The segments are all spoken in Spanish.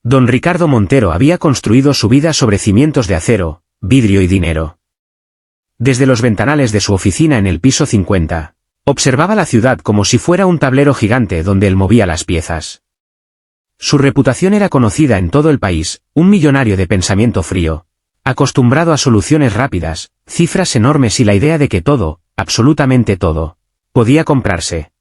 Don Ricardo Montero había construido su vida sobre cimientos de acero, vidrio y dinero. Desde los ventanales de su oficina en el piso 50, observaba la ciudad como si fuera un tablero gigante donde él movía las piezas. Su reputación era conocida en todo el país, un millonario de pensamiento frío, acostumbrado a soluciones rápidas, cifras enormes y la idea de que todo, absolutamente todo, podía comprarse.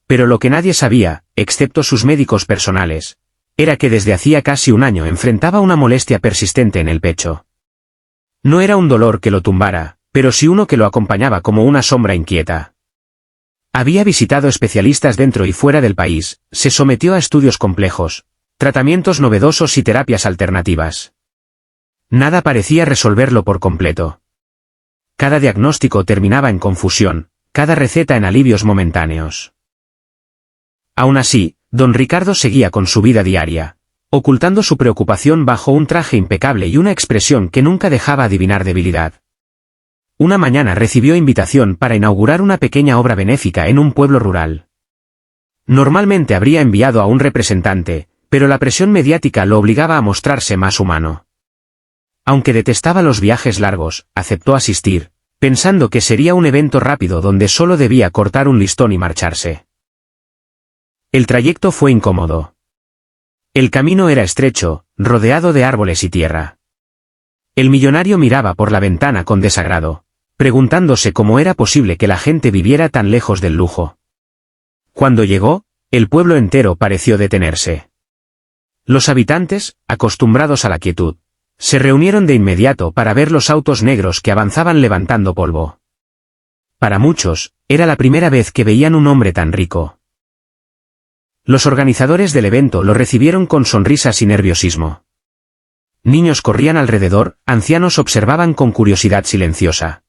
Pero lo que nadie sabía, excepto sus médicos personales, era que desde hacía casi un año enfrentaba una molestia persistente en el pecho. No era un dolor que lo tumbara, pero sí uno que lo acompañaba como una sombra inquieta. Había visitado especialistas dentro y fuera del país, se sometió a estudios complejos, tratamientos novedosos y terapias alternativas. Nada parecía resolverlo por completo. Cada diagnóstico terminaba en confusión, cada receta en alivios momentáneos. Aún así, don Ricardo seguía con su vida diaria, ocultando su preocupación bajo un traje impecable y una expresión que nunca dejaba adivinar debilidad. Una mañana recibió invitación para inaugurar una pequeña obra benéfica en un pueblo rural. Normalmente habría enviado a un representante, pero la presión mediática lo obligaba a mostrarse más humano. Aunque detestaba los viajes largos, aceptó asistir, pensando que sería un evento rápido donde solo debía cortar un listón y marcharse. El trayecto fue incómodo. El camino era estrecho, rodeado de árboles y tierra. El millonario miraba por la ventana con desagrado, preguntándose cómo era posible que la gente viviera tan lejos del lujo. Cuando llegó, el pueblo entero pareció detenerse. Los habitantes, acostumbrados a la quietud, se reunieron de inmediato para ver los autos negros que avanzaban levantando polvo. Para muchos, era la primera vez que veían un hombre tan rico. Los organizadores del evento lo recibieron con sonrisas y nerviosismo. Niños corrían alrededor, ancianos observaban con curiosidad silenciosa.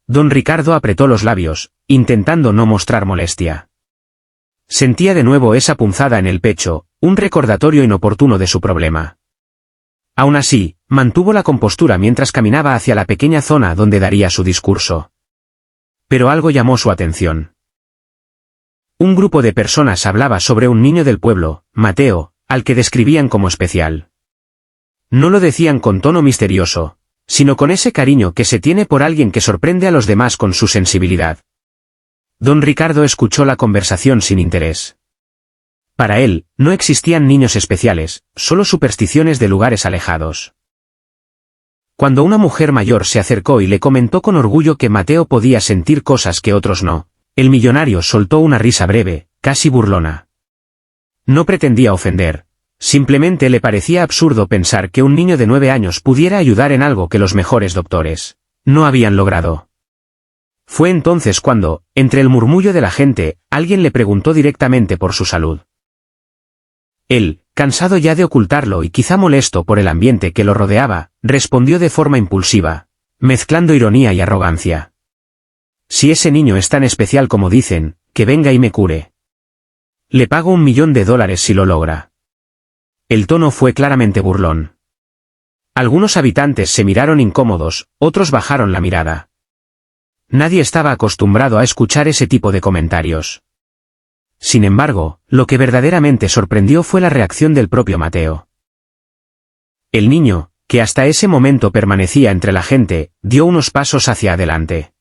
Don Ricardo apretó los labios, intentando no mostrar molestia. Sentía de nuevo esa punzada en el pecho, un recordatorio inoportuno de su problema. Aún así, mantuvo la compostura mientras caminaba hacia la pequeña zona donde daría su discurso. Pero algo llamó su atención. Un grupo de personas hablaba sobre un niño del pueblo, Mateo, al que describían como especial. No lo decían con tono misterioso, sino con ese cariño que se tiene por alguien que sorprende a los demás con su sensibilidad. Don Ricardo escuchó la conversación sin interés. Para él, no existían niños especiales, solo supersticiones de lugares alejados. Cuando una mujer mayor se acercó y le comentó con orgullo que Mateo podía sentir cosas que otros no, el millonario soltó una risa breve, casi burlona. No pretendía ofender, simplemente le parecía absurdo pensar que un niño de 9 años pudiera ayudar en algo que los mejores doctores no habían logrado. Fue entonces cuando, entre el murmullo de la gente, alguien le preguntó directamente por su salud. Él, cansado ya de ocultarlo y quizá molesto por el ambiente que lo rodeaba, respondió de forma impulsiva, mezclando ironía y arrogancia. Si ese niño es tan especial como dicen, que venga y me cure. Le pago $1 millón si lo logra. El tono fue claramente burlón. Algunos habitantes se miraron incómodos, otros bajaron la mirada. Nadie estaba acostumbrado a escuchar ese tipo de comentarios. Sin embargo, lo que verdaderamente sorprendió fue la reacción del propio Mateo. El niño, que hasta ese momento permanecía entre la gente, dio unos pasos hacia adelante.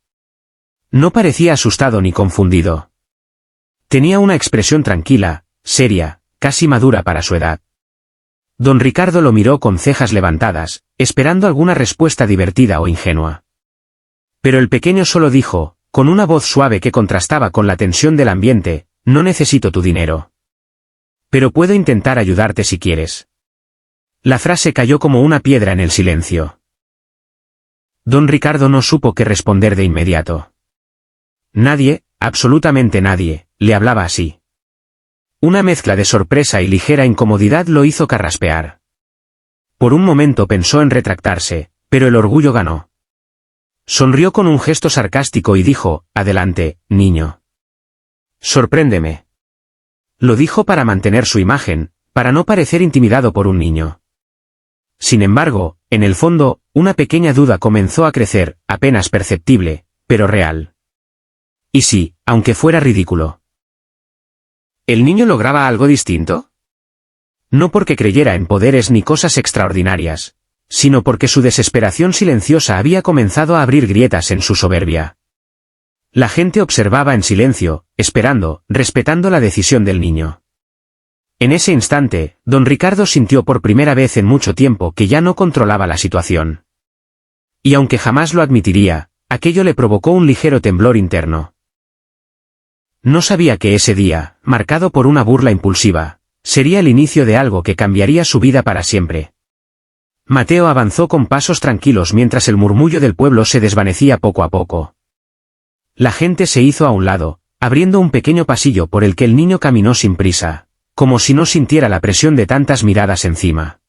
No parecía asustado ni confundido. Tenía una expresión tranquila, seria, casi madura para su edad. Don Ricardo lo miró con cejas levantadas, esperando alguna respuesta divertida o ingenua. Pero el pequeño solo dijo, con una voz suave que contrastaba con la tensión del ambiente, no necesito tu dinero. Pero puedo intentar ayudarte si quieres. La frase cayó como una piedra en el silencio. Don Ricardo no supo qué responder de inmediato. Nadie, absolutamente nadie, le hablaba así. Una mezcla de sorpresa y ligera incomodidad lo hizo carraspear. Por un momento pensó en retractarse, pero el orgullo ganó. Sonrió con un gesto sarcástico y dijo, adelante, niño. Sorpréndeme. Lo dijo para mantener su imagen, para no parecer intimidado por un niño. Sin embargo, en el fondo, una pequeña duda comenzó a crecer, apenas perceptible, pero real. ¿Y si, aunque fuera ridículo? ¿El niño lograba algo distinto? No porque creyera en poderes ni cosas extraordinarias, sino porque su desesperación silenciosa había comenzado a abrir grietas en su soberbia. La gente observaba en silencio, esperando, respetando la decisión del niño. En ese instante, don Ricardo sintió por primera vez en mucho tiempo que ya no controlaba la situación. Y aunque jamás lo admitiría, aquello le provocó un ligero temblor interno. No sabía que ese día, marcado por una burla impulsiva, sería el inicio de algo que cambiaría su vida para siempre. Mateo avanzó con pasos tranquilos mientras el murmullo del pueblo se desvanecía poco a poco. La gente se hizo a un lado, abriendo un pequeño pasillo por el que el niño caminó sin prisa, como si no sintiera la presión de tantas miradas encima.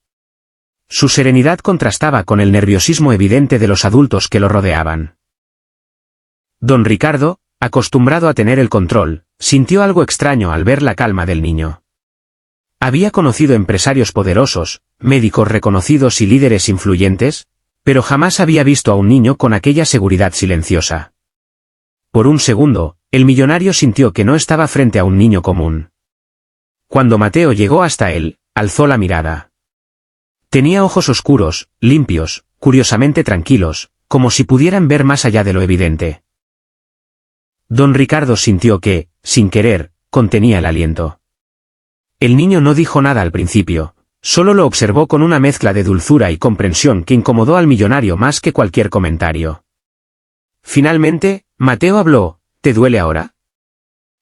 Su serenidad contrastaba con el nerviosismo evidente de los adultos que lo rodeaban. Don Ricardo, acostumbrado a tener el control, sintió algo extraño al ver la calma del niño. Había conocido empresarios poderosos, médicos reconocidos y líderes influyentes, pero jamás había visto a un niño con aquella seguridad silenciosa. Por un segundo, el millonario sintió que no estaba frente a un niño común. Cuando Mateo llegó hasta él, alzó la mirada. Tenía ojos oscuros, limpios, curiosamente tranquilos, como si pudieran ver más allá de lo evidente. Don Ricardo sintió que, sin querer, contenía el aliento. El niño no dijo nada al principio, solo lo observó con una mezcla de dulzura y comprensión que incomodó al millonario más que cualquier comentario. Finalmente, Mateo habló: ¿te duele ahora?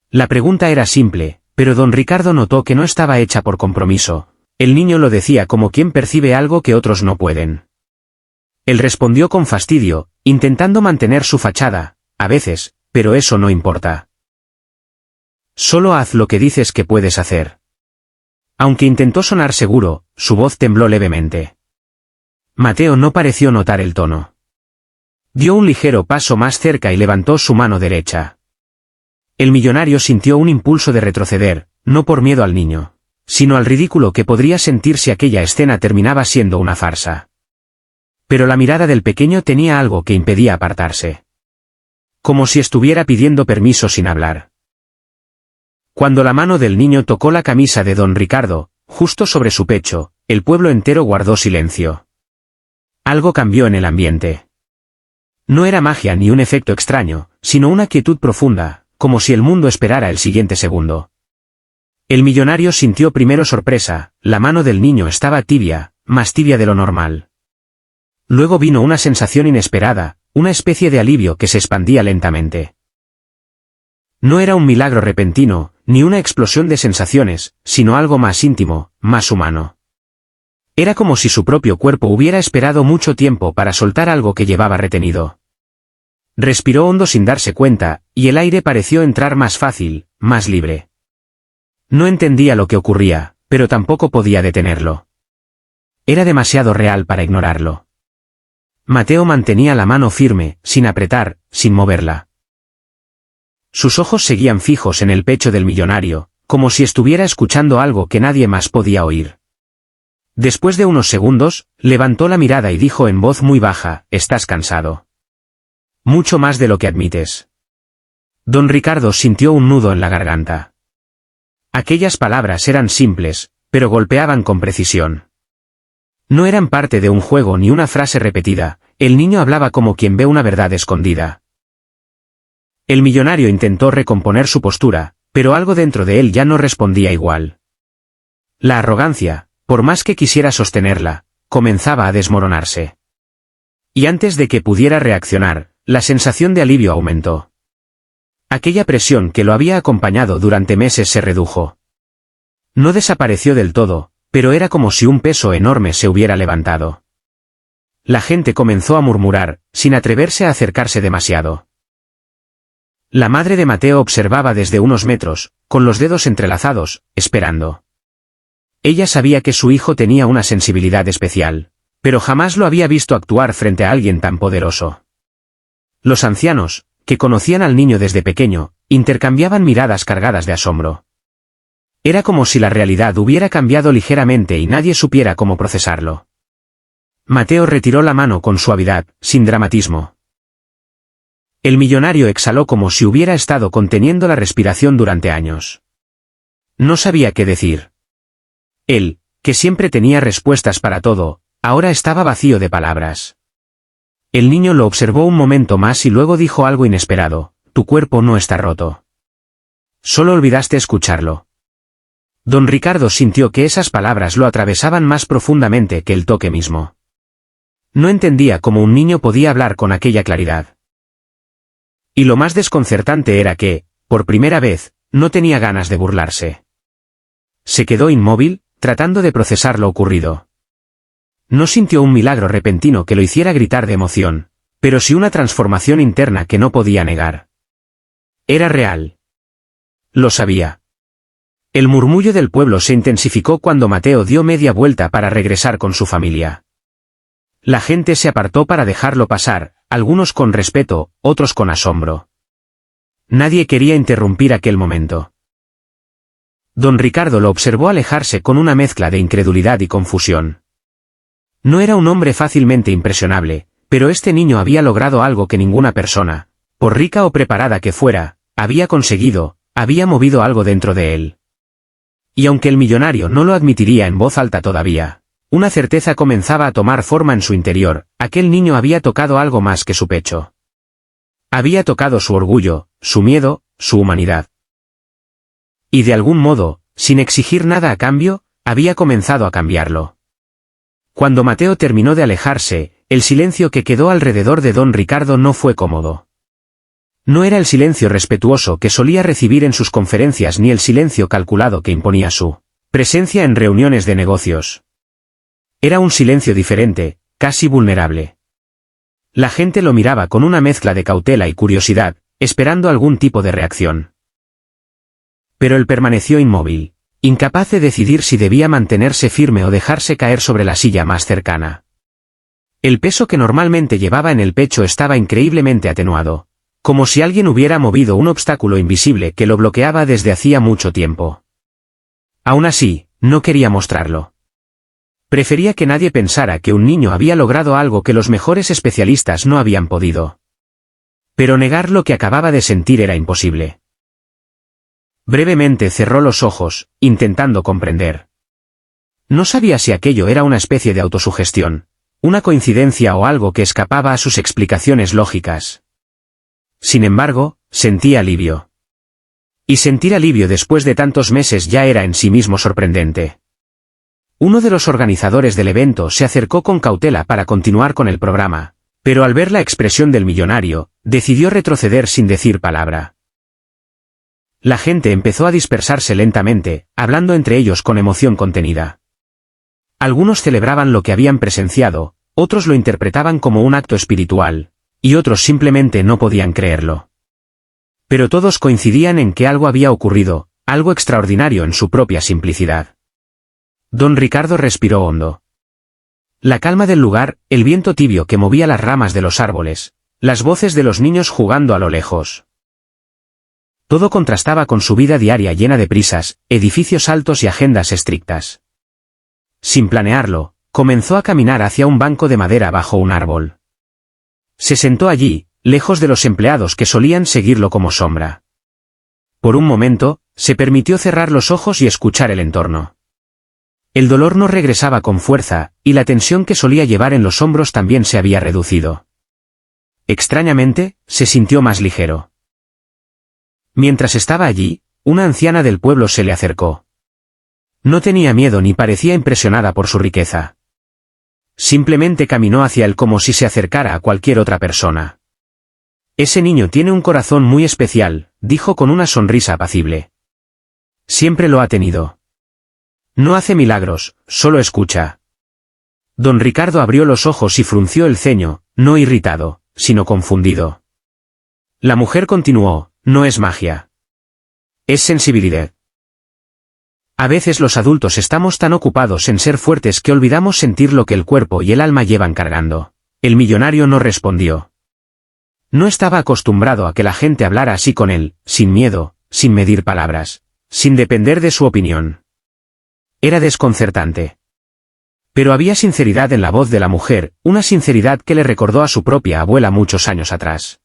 La pregunta era simple, pero don Ricardo notó que no estaba hecha por compromiso. El niño lo decía como quien percibe algo que otros no pueden. Él respondió con fastidio, intentando mantener su fachada: a veces, pero eso no importa. Solo haz lo que dices que puedes hacer. Aunque intentó sonar seguro, su voz tembló levemente. Mateo no pareció notar el tono. Dio un ligero paso más cerca y levantó su mano derecha. El millonario sintió un impulso de retroceder, no por miedo al niño, sino al ridículo que podría sentir si aquella escena terminaba siendo una farsa. Pero la mirada del pequeño tenía algo que impedía apartarse. Como si estuviera pidiendo permiso sin hablar. Cuando la mano del niño tocó la camisa de don Ricardo, justo sobre su pecho, el pueblo entero guardó silencio. Algo cambió en el ambiente. No era magia ni un efecto extraño, sino una quietud profunda, como si el mundo esperara el siguiente segundo. El millonario sintió primero sorpresa: la mano del niño estaba tibia, más tibia de lo normal. Luego vino una sensación inesperada, una especie de alivio que se expandía lentamente. No era un milagro repentino, ni una explosión de sensaciones, sino algo más íntimo, más humano. Era como si su propio cuerpo hubiera esperado mucho tiempo para soltar algo que llevaba retenido. Respiró hondo sin darse cuenta, y el aire pareció entrar más fácil, más libre. No entendía lo que ocurría, pero tampoco podía detenerlo. Era demasiado real para ignorarlo. Mateo mantenía la mano firme, sin apretar, sin moverla. Sus ojos seguían fijos en el pecho del millonario, como si estuviera escuchando algo que nadie más podía oír. Después de unos segundos, levantó la mirada y dijo en voz muy baja: «¿Estás cansado? Mucho más de lo que admites». Don Ricardo sintió un nudo en la garganta. Aquellas palabras eran simples, pero golpeaban con precisión. No eran parte de un juego ni una frase repetida, el niño hablaba como quien ve una verdad escondida. El millonario intentó recomponer su postura, pero algo dentro de él ya no respondía igual. La arrogancia, por más que quisiera sostenerla, comenzaba a desmoronarse. Y antes de que pudiera reaccionar, la sensación de alivio aumentó. Aquella presión que lo había acompañado durante meses se redujo. No desapareció del todo, pero era como si un peso enorme se hubiera levantado. La gente comenzó a murmurar, sin atreverse a acercarse demasiado. La madre de Mateo observaba desde unos metros, con los dedos entrelazados, esperando. Ella sabía que su hijo tenía una sensibilidad especial, pero jamás lo había visto actuar frente a alguien tan poderoso. Los ancianos, que conocían al niño desde pequeño, intercambiaban miradas cargadas de asombro. Era como si la realidad hubiera cambiado ligeramente y nadie supiera cómo procesarlo. Mateo retiró la mano con suavidad, sin dramatismo. El millonario exhaló como si hubiera estado conteniendo la respiración durante años. No sabía qué decir. Él, que siempre tenía respuestas para todo, ahora estaba vacío de palabras. El niño lo observó un momento más y luego dijo algo inesperado: «Tu cuerpo no está roto. Solo olvidaste escucharlo». Don Ricardo sintió que esas palabras lo atravesaban más profundamente que el toque mismo. No entendía cómo un niño podía hablar con aquella claridad. Y lo más desconcertante era que, por primera vez, no tenía ganas de burlarse. Se quedó inmóvil, tratando de procesar lo ocurrido. No sintió un milagro repentino que lo hiciera gritar de emoción, pero sí una transformación interna que no podía negar. Era real. Lo sabía. El murmullo del pueblo se intensificó cuando Mateo dio media vuelta para regresar con su familia. La gente se apartó para dejarlo pasar, algunos con respeto, otros con asombro. Nadie quería interrumpir aquel momento. Don Ricardo lo observó alejarse con una mezcla de incredulidad y confusión. No era un hombre fácilmente impresionable, pero este niño había logrado algo que ninguna persona, por rica o preparada que fuera, había conseguido, había movido algo dentro de él. Y aunque el millonario no lo admitiría en voz alta todavía, una certeza comenzaba a tomar forma en su interior: aquel niño había tocado algo más que su pecho. Había tocado su orgullo, su miedo, su humanidad. Y de algún modo, sin exigir nada a cambio, había comenzado a cambiarlo. Cuando Mateo terminó de alejarse, el silencio que quedó alrededor de don Ricardo no fue cómodo. No era el silencio respetuoso que solía recibir en sus conferencias ni el silencio calculado que imponía su presencia en reuniones de negocios. Era un silencio diferente, casi vulnerable. La gente lo miraba con una mezcla de cautela y curiosidad, esperando algún tipo de reacción. Pero él permaneció inmóvil, incapaz de decidir si debía mantenerse firme o dejarse caer sobre la silla más cercana. El peso que normalmente llevaba en el pecho estaba increíblemente atenuado, como si alguien hubiera movido un obstáculo invisible que lo bloqueaba desde hacía mucho tiempo. Aún así, no quería mostrarlo. Prefería que nadie pensara que un niño había logrado algo que los mejores especialistas no habían podido. Pero negar lo que acababa de sentir era imposible. Brevemente cerró los ojos, intentando comprender. No sabía si aquello era una especie de autosugestión, una coincidencia o algo que escapaba a sus explicaciones lógicas. Sin embargo, sentía alivio. Y sentir alivio después de tantos meses ya era en sí mismo sorprendente. Uno de los organizadores del evento se acercó con cautela para continuar con el programa, pero al ver la expresión del millonario, decidió retroceder sin decir palabra. La gente empezó a dispersarse lentamente, hablando entre ellos con emoción contenida. Algunos celebraban lo que habían presenciado, otros lo interpretaban como un acto espiritual, y otros simplemente no podían creerlo. Pero todos coincidían en que algo había ocurrido, algo extraordinario en su propia simplicidad. Don Ricardo respiró hondo. La calma del lugar, el viento tibio que movía las ramas de los árboles, las voces de los niños jugando a lo lejos. Todo contrastaba con su vida diaria llena de prisas, edificios altos y agendas estrictas. Sin planearlo, comenzó a caminar hacia un banco de madera bajo un árbol. Se sentó allí, lejos de los empleados que solían seguirlo como sombra. Por un momento, se permitió cerrar los ojos y escuchar el entorno. El dolor no regresaba con fuerza, y la tensión que solía llevar en los hombros también se había reducido. Extrañamente, se sintió más ligero. Mientras estaba allí, una anciana del pueblo se le acercó. No tenía miedo ni parecía impresionada por su riqueza. Simplemente caminó hacia él como si se acercara a cualquier otra persona. Ese niño tiene un corazón muy especial, dijo con una sonrisa apacible. Siempre lo ha tenido. No hace milagros, solo escucha. Don Ricardo abrió los ojos y frunció el ceño, no irritado, sino confundido. La mujer continuó: no es magia. Es sensibilidad. A veces los adultos estamos tan ocupados en ser fuertes que olvidamos sentir lo que el cuerpo y el alma llevan cargando. El millonario no respondió. No estaba acostumbrado a que la gente hablara así con él, sin miedo, sin medir palabras, sin depender de su opinión. Era desconcertante. Pero había sinceridad en la voz de la mujer, una sinceridad que le recordó a su propia abuela muchos años atrás.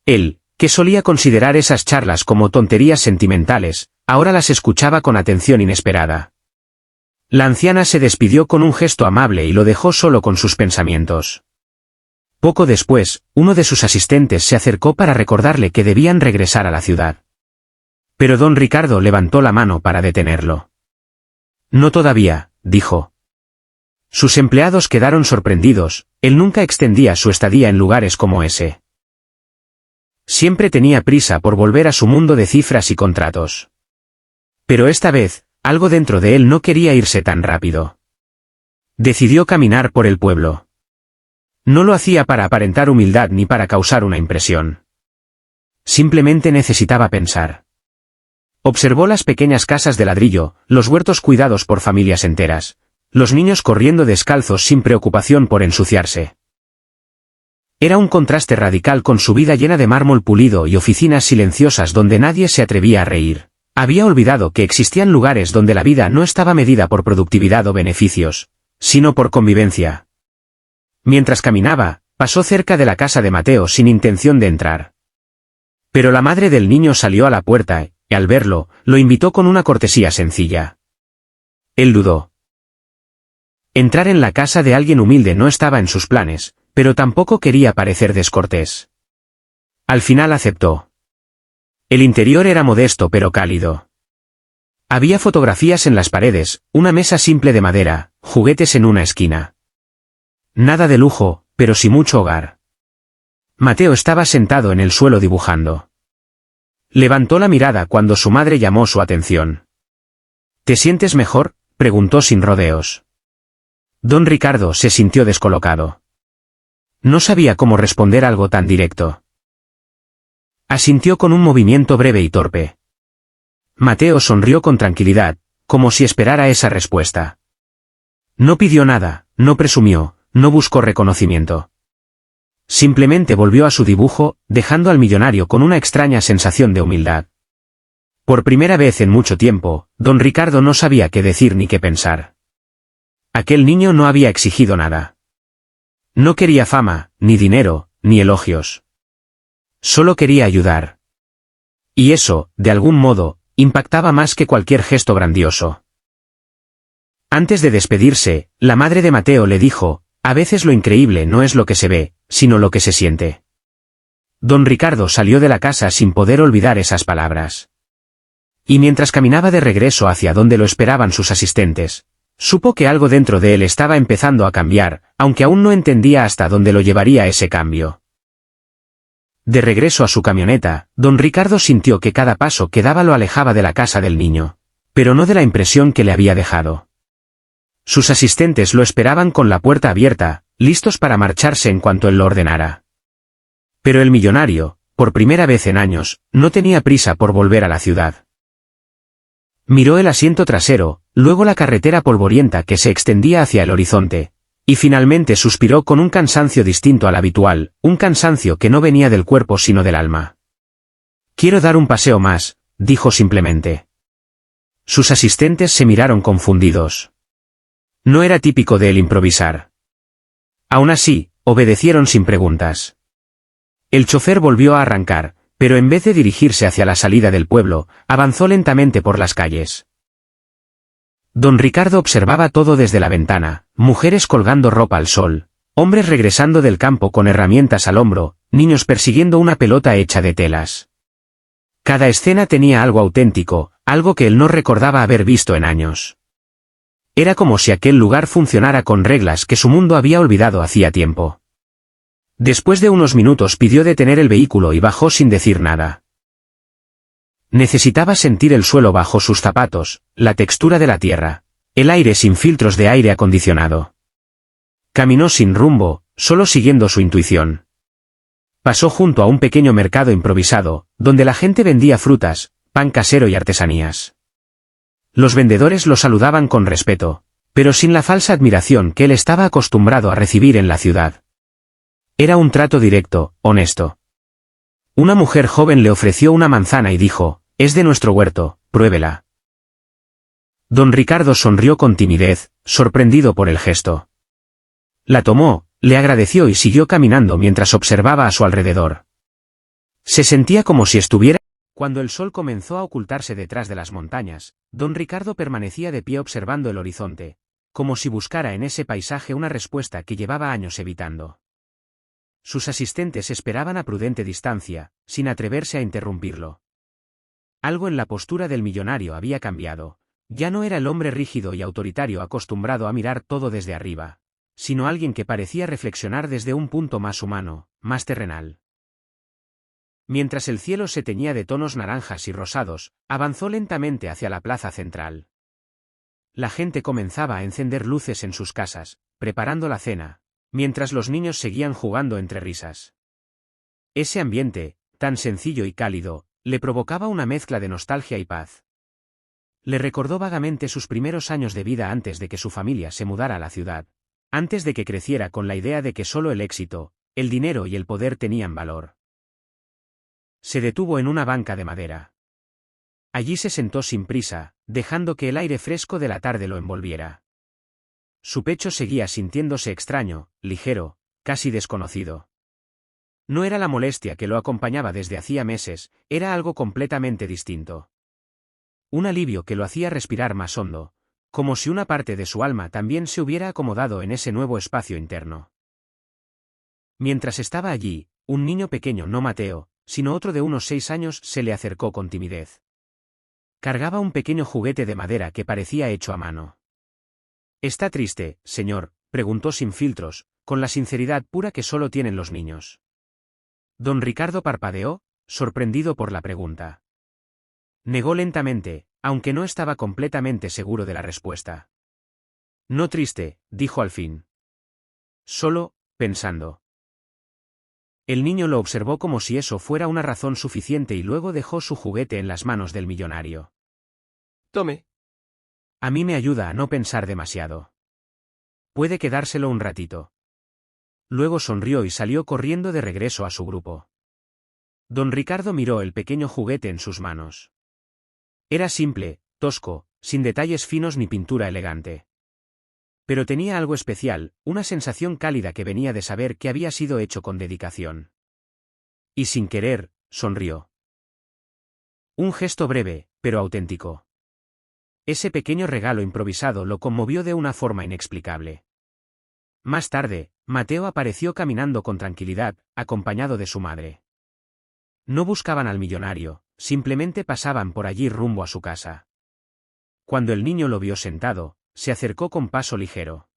Él, que solía considerar esas charlas como tonterías sentimentales, ahora las escuchaba con atención inesperada. La anciana se despidió con un gesto amable y lo dejó solo con sus pensamientos. Poco después, uno de sus asistentes se acercó para recordarle que debían regresar a la ciudad. Pero don Ricardo levantó la mano para detenerlo. No todavía, dijo. Sus empleados quedaron sorprendidos, él nunca extendía su estadía en lugares como ese. Siempre tenía prisa por volver a su mundo de cifras y contratos. Pero esta vez, algo dentro de él no quería irse tan rápido. Decidió caminar por el pueblo. No lo hacía para aparentar humildad ni para causar una impresión. Simplemente necesitaba pensar. Observó las pequeñas casas de ladrillo, los huertos cuidados por familias enteras, los niños corriendo descalzos sin preocupación por ensuciarse. Era un contraste radical con su vida llena de mármol pulido y oficinas silenciosas donde nadie se atrevía a reír. Había olvidado que existían lugares donde la vida no estaba medida por productividad o beneficios, sino por convivencia. Mientras caminaba, pasó cerca de la casa de Mateo sin intención de entrar. Pero la madre del niño salió a la puerta y, al verlo, lo invitó con una cortesía sencilla. Él dudó. Entrar en la casa de alguien humilde no estaba en sus planes, pero tampoco quería parecer descortés. Al final aceptó. El interior era modesto pero cálido. Había fotografías en las paredes, una mesa simple de madera, juguetes en una esquina. Nada de lujo, pero sí mucho hogar. Mateo estaba sentado en el suelo dibujando. Levantó la mirada cuando su madre llamó su atención. ¿Te sientes mejor?, preguntó sin rodeos. Don Ricardo se sintió descolocado. No sabía cómo responder algo tan directo. Asintió con un movimiento breve y torpe. Mateo sonrió con tranquilidad, como si esperara esa respuesta. No pidió nada, no presumió, no buscó reconocimiento. Simplemente volvió a su dibujo, dejando al millonario con una extraña sensación de humildad. Por primera vez en mucho tiempo, don Ricardo no sabía qué decir ni qué pensar. Aquel niño no había exigido nada. No quería fama, ni dinero, ni elogios. Solo quería ayudar. Y eso, de algún modo, impactaba más que cualquier gesto grandioso. Antes de despedirse, la madre de Mateo le dijo: a veces lo increíble no es lo que se ve, sino lo que se siente. Don Ricardo salió de la casa sin poder olvidar esas palabras. Y mientras caminaba de regreso hacia donde lo esperaban sus asistentes, supo que algo dentro de él estaba empezando a cambiar, aunque aún no entendía hasta dónde lo llevaría ese cambio. De regreso a su camioneta, don Ricardo sintió que cada paso que daba lo alejaba de la casa del niño, pero no de la impresión que le había dejado. Sus asistentes lo esperaban con la puerta abierta, listos para marcharse en cuanto él lo ordenara. Pero el millonario, por primera vez en años, no tenía prisa por volver a la ciudad. Miró el asiento trasero, luego la carretera polvorienta que se extendía hacia el horizonte, y finalmente suspiró con un cansancio distinto al habitual, un cansancio que no venía del cuerpo sino del alma. Quiero dar un paseo más, dijo simplemente. Sus asistentes se miraron confundidos. No era típico de él improvisar. Aún así, obedecieron sin preguntas. El chofer volvió a arrancar, pero en vez de dirigirse hacia la salida del pueblo, avanzó lentamente por las calles. Don Ricardo observaba todo desde la ventana, mujeres colgando ropa al sol, hombres regresando del campo con herramientas al hombro, niños persiguiendo una pelota hecha de telas. Cada escena tenía algo auténtico, algo que él no recordaba haber visto en años. Era como si aquel lugar funcionara con reglas que su mundo había olvidado hacía tiempo. Después de unos minutos pidió detener el vehículo y bajó sin decir nada. Necesitaba sentir el suelo bajo sus zapatos, la textura de la tierra, el aire sin filtros de aire acondicionado. Caminó sin rumbo, solo siguiendo su intuición. Pasó junto a un pequeño mercado improvisado, donde la gente vendía frutas, pan casero y artesanías. Los vendedores lo saludaban con respeto, pero sin la falsa admiración que él estaba acostumbrado a recibir en la ciudad. Era un trato directo, honesto. Una mujer joven le ofreció una manzana y dijo: «Es de nuestro huerto, pruébela». Don Ricardo sonrió con timidez, sorprendido por el gesto. La tomó, le agradeció y siguió caminando mientras observaba a su alrededor. Se sentía como si estuviera Cuando el sol comenzó a ocultarse detrás de las montañas, don Ricardo permanecía de pie observando el horizonte, como si buscara en ese paisaje una respuesta que llevaba años evitando. Sus asistentes esperaban a prudente distancia, sin atreverse a interrumpirlo. Algo en la postura del millonario había cambiado. Ya no era el hombre rígido y autoritario acostumbrado a mirar todo desde arriba, sino alguien que parecía reflexionar desde un punto más humano, más terrenal. Mientras el cielo se teñía de tonos naranjas y rosados, avanzó lentamente hacia la plaza central. La gente comenzaba a encender luces en sus casas, preparando la cena, mientras los niños seguían jugando entre risas. Ese ambiente, tan sencillo y cálido, le provocaba una mezcla de nostalgia y paz. Le recordó vagamente sus primeros años de vida antes de que su familia se mudara a la ciudad, antes de que creciera con la idea de que solo el éxito, el dinero y el poder tenían valor. Se detuvo en una banca de madera. Allí se sentó sin prisa, dejando que el aire fresco de la tarde lo envolviera. Su pecho seguía sintiéndose extraño, ligero, casi desconocido. No era la molestia que lo acompañaba desde hacía meses, era algo completamente distinto. Un alivio que lo hacía respirar más hondo, como si una parte de su alma también se hubiera acomodado en ese nuevo espacio interno. Mientras estaba allí, un niño pequeño, no Mateo, sino otro de unos 6 años, se le acercó con timidez. Cargaba un pequeño juguete de madera que parecía hecho a mano. ¿Está triste, señor?, preguntó sin filtros, con la sinceridad pura que solo tienen los niños. Don Ricardo parpadeó, sorprendido por la pregunta. Negó lentamente, aunque no estaba completamente seguro de la respuesta. No triste, dijo al fin. Solo, pensando. El niño lo observó como si eso fuera una razón suficiente y luego dejó su juguete en las manos del millonario. Tome. A mí me ayuda a no pensar demasiado. Puede quedárselo un ratito. Luego sonrió y salió corriendo de regreso a su grupo. Don Ricardo miró el pequeño juguete en sus manos. Era simple, tosco, sin detalles finos ni pintura elegante. Pero tenía algo especial, una sensación cálida que venía de saber que había sido hecho con dedicación. Y sin querer, sonrió. Un gesto breve, pero auténtico. Ese pequeño regalo improvisado lo conmovió de una forma inexplicable. Más tarde, Mateo apareció caminando con tranquilidad, acompañado de su madre. No buscaban al millonario, simplemente pasaban por allí rumbo a su casa. Cuando el niño lo vio sentado, se acercó con paso ligero.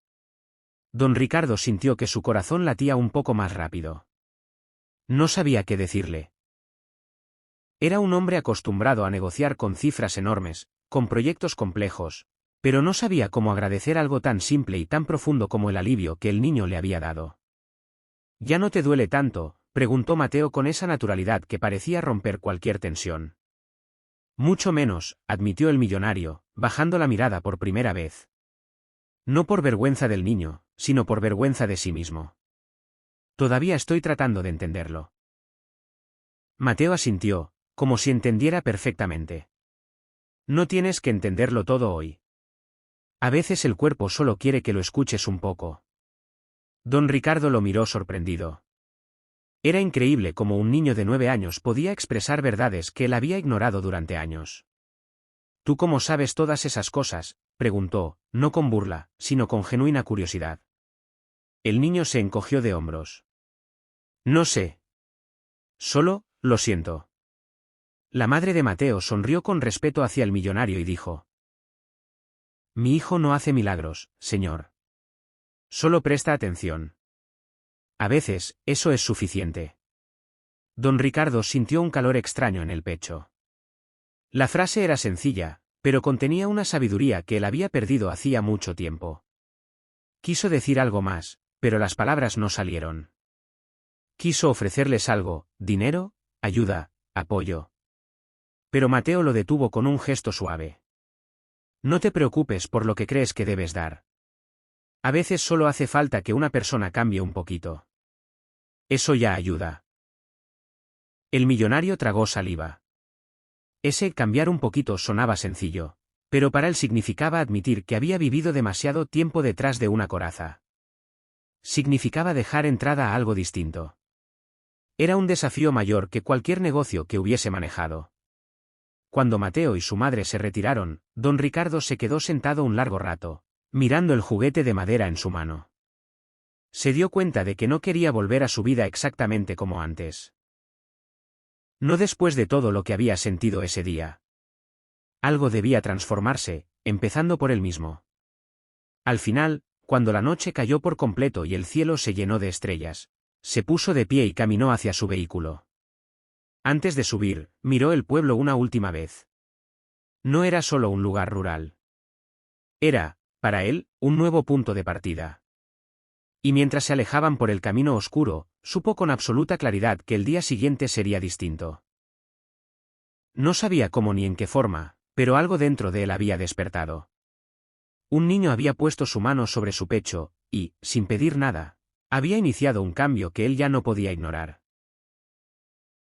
Don Ricardo sintió que su corazón latía un poco más rápido. No sabía qué decirle. Era un hombre acostumbrado a negociar con cifras enormes, con proyectos complejos, pero no sabía cómo agradecer algo tan simple y tan profundo como el alivio que el niño le había dado. ¿Ya no te duele tanto?, preguntó Mateo con esa naturalidad que parecía romper cualquier tensión. Mucho menos, admitió el millonario, bajando la mirada por primera vez. No por vergüenza del niño, sino por vergüenza de sí mismo. Todavía estoy tratando de entenderlo. Mateo asintió, como si entendiera perfectamente. No tienes que entenderlo todo hoy. A veces el cuerpo solo quiere que lo escuches un poco. Don Ricardo lo miró sorprendido. Era increíble cómo un niño de 9 años podía expresar verdades que él había ignorado durante años. ¿Tú cómo sabes todas esas cosas?, preguntó, no con burla, sino con genuina curiosidad. El niño se encogió de hombros. No sé. Solo, lo siento. La madre de Mateo sonrió con respeto hacia el millonario y dijo: Mi hijo no hace milagros, señor. Solo presta atención. A veces, eso es suficiente. Don Ricardo sintió un calor extraño en el pecho. La frase era sencilla, pero contenía una sabiduría que él había perdido hacía mucho tiempo. Quiso decir algo más, pero las palabras no salieron. Quiso ofrecerles algo, dinero, ayuda, apoyo. Pero Mateo lo detuvo con un gesto suave. No te preocupes por lo que crees que debes dar. A veces solo hace falta que una persona cambie un poquito. Eso ya ayuda. El millonario tragó saliva. Ese cambiar un poquito sonaba sencillo, pero para él significaba admitir que había vivido demasiado tiempo detrás de una coraza. Significaba dejar entrada a algo distinto. Era un desafío mayor que cualquier negocio que hubiese manejado. Cuando Mateo y su madre se retiraron, don Ricardo se quedó sentado un largo rato, mirando el juguete de madera en su mano. Se dio cuenta de que no quería volver a su vida exactamente como antes. No después de todo lo que había sentido ese día. Algo debía transformarse, empezando por él mismo. Al final, cuando la noche cayó por completo y el cielo se llenó de estrellas, se puso de pie y caminó hacia su vehículo. Antes de subir, miró el pueblo una última vez. No era solo un lugar rural. Era, para él, un nuevo punto de partida. Y mientras se alejaban por el camino oscuro, supo con absoluta claridad que el día siguiente sería distinto. No sabía cómo ni en qué forma, pero algo dentro de él había despertado. Un niño había puesto su mano sobre su pecho, y, sin pedir nada, había iniciado un cambio que él ya no podía ignorar.